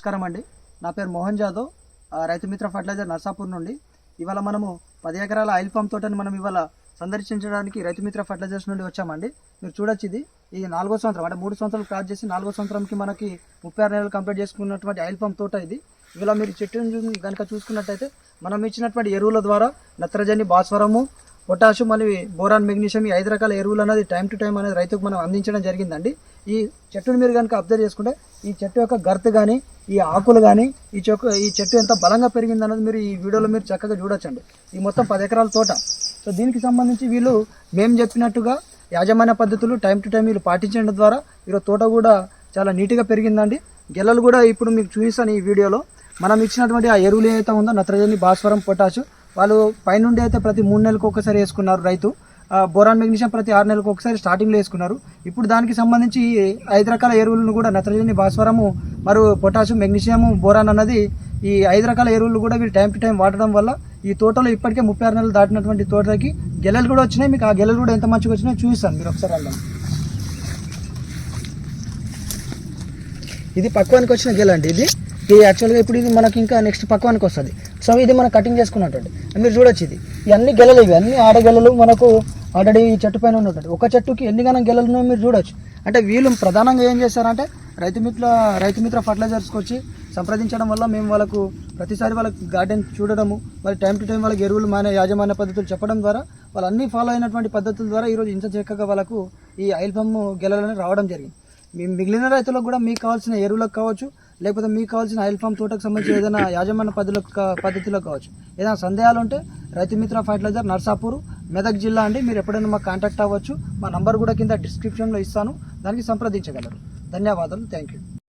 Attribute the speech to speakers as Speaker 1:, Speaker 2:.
Speaker 1: నమస్కారం అండి. నా పేరు మోహన్ జాదవ్, రైతు మిత్ర ఫర్టిలైజర్ నర్సాపూర్ నుండి. ఇవాళ మనము 10 ఎకరాల ఆయిల్ ఫామ్ తోటని మనం ఇవాళ సందర్శించడానికి రైతు మిత్ర ఫర్టిలైజర్స్ నుండి వచ్చామండి. మీరు చూడొచ్చు, ఇది 4వ సంవత్సరం, అంటే 3 సంవత్సరాలు క్రాస్ చేసి 4వ సంవత్సరంకి మనకి 36 నెలలు కంప్లీట్ చేసుకున్నటువంటి ఆయిల్ ఫామ్ తోట ఇది. ఇవాళ మీరు చెట్టుని కనుక చూసుకున్నట్టయితే మనం ఇచ్చినటువంటి ఎరువుల ద్వారా నత్రజని, భాస్వరము, పొటాషు, మళ్ళీ బోరాన్, మెగ్నీషియం, ఈ 5 రకాల ఎరువులు అనేది టైం టు టైం అనేది రైతుకు మనం అందించడం జరిగిందండి. ఈ చెట్టుని మీరు కనుక అబ్జర్వ్ చేసుకుంటే ఈ చెట్టు యొక్క గర్త్ కానీ, ఈ ఆకులు కానీ, ఈ చెట్టు ఎంత బలంగా పెరిగింది అన్నది మీరు ఈ వీడియోలో మీరు చక్కగా చూడొచ్చండి. ఈ మొత్తం 10 ఎకరాల తోట. సో దీనికి సంబంధించి వీళ్ళు మేము చెప్పినట్టుగా యాజమాన్య పద్ధతులు టైం టు టైం వీళ్ళు పాటించడం ద్వారా ఈరోజు తోట కూడా చాలా నీట్గా పెరిగిందండి. గెలలు కూడా ఇప్పుడు మీకు చూపిస్తాను ఈ వీడియోలో. మనం ఇచ్చినటువంటి ఆ ఎరువులు ఏదైతే ఉందో నత్రజని, భాస్వరం, పొటాషు, వాళ్ళు పైనుండి అయితే ప్రతి 3 నెలలకు ఒకసారి వేసుకున్నారు రైతు. బోరాన్, మెగ్నీషియం ప్రతి 6 నెలలకు ఒకసారి స్టార్టింగ్లో వేసుకున్నారు. ఇప్పుడు దానికి సంబంధించి 5 రకాల ఎరువులను కూడా నత్రజని, భాస్వరము మరియు పొటాషియం, మెగ్నీషియం, బోరాన్ అన్నది ఈ 5 రకాల ఎరువులు కూడా వీళ్ళు టైం టు టైం వాడడం వల్ల ఈ తోటలో ఇప్పటికే 36 నెలలు దాటినటువంటి తోటకి గెలలు కూడా వచ్చినాయి. మీకు ఆ గెలలు కూడా ఎంత మంచిగా వచ్చినాయో చూపిస్తాను, మీరు ఒకసారి వెళ్దాం. ఇది పక్వానికి వచ్చిన గెల అండి. ఇది యాక్చువల్గా ఇప్పుడు ఇది మనకి ఇంకా నెక్స్ట్ పక్వానికి వస్తుంది. సో ఇది మనం కటింగ్ చేసుకున్నట్టు మీరు చూడొచ్చు. ఇది అన్ని గెలలు, ఇవి అన్ని ఆడగెలలు మనకు ఆల్రెడీ ఈ చెట్టు పైన ఉన్నట్టు. ఒక చెట్టుకి ఎన్ని గణం గెలలు ఉన్నాయో మీరు చూడొచ్చు. అంటే వీళ్ళు ప్రధానంగా ఏం చేస్తారంటే రైతు మిత్ర ఫర్టిలైజర్స్కి వచ్చి సంప్రదించడం వల్ల మేము వాళ్ళకు ప్రతిసారి వాళ్ళకి గార్డెన్ చూడడము, మరి టైం టు టైం వాళ్ళకి ఎరువులు యాజమాన్య పద్ధతులు చెప్పడం ద్వారా వాళ్ళు అన్నీ ఫాలో అయినటువంటి పద్ధతుల ద్వారా ఈరోజు ఇంత చక్కగా వాళ్ళకు ఈ ఆయిల్ ఫామ్ గెలలని రావడం జరిగింది. మిగిలిన రైతులకు కూడా మీకు కావాల్సిన ఎరువులకు కావచ్చు, లేకపోతే మీకు కావాల్సిన ఆయిల్ ఫామ్ తోటకు సంబంధించి ఏదైనా యాజమాన్య పద్ధతిలో కావచ్చు, ఏదైనా సందేహాలు ఉంటే రైతు మిత్ర ఫర్టిలైజర్ నర్సాపూర్, మెదక్ జిల్లా అండి. మీరు ఎప్పుడైనా మాకు కాంటాక్ట్ అవ్వచ్చు. మా నంబర్ కూడా కింద డిస్క్రిప్షన్లో ఇస్తాను, దానికి సంప్రదించగలరు. ధన్యవాదాలు. Thank you.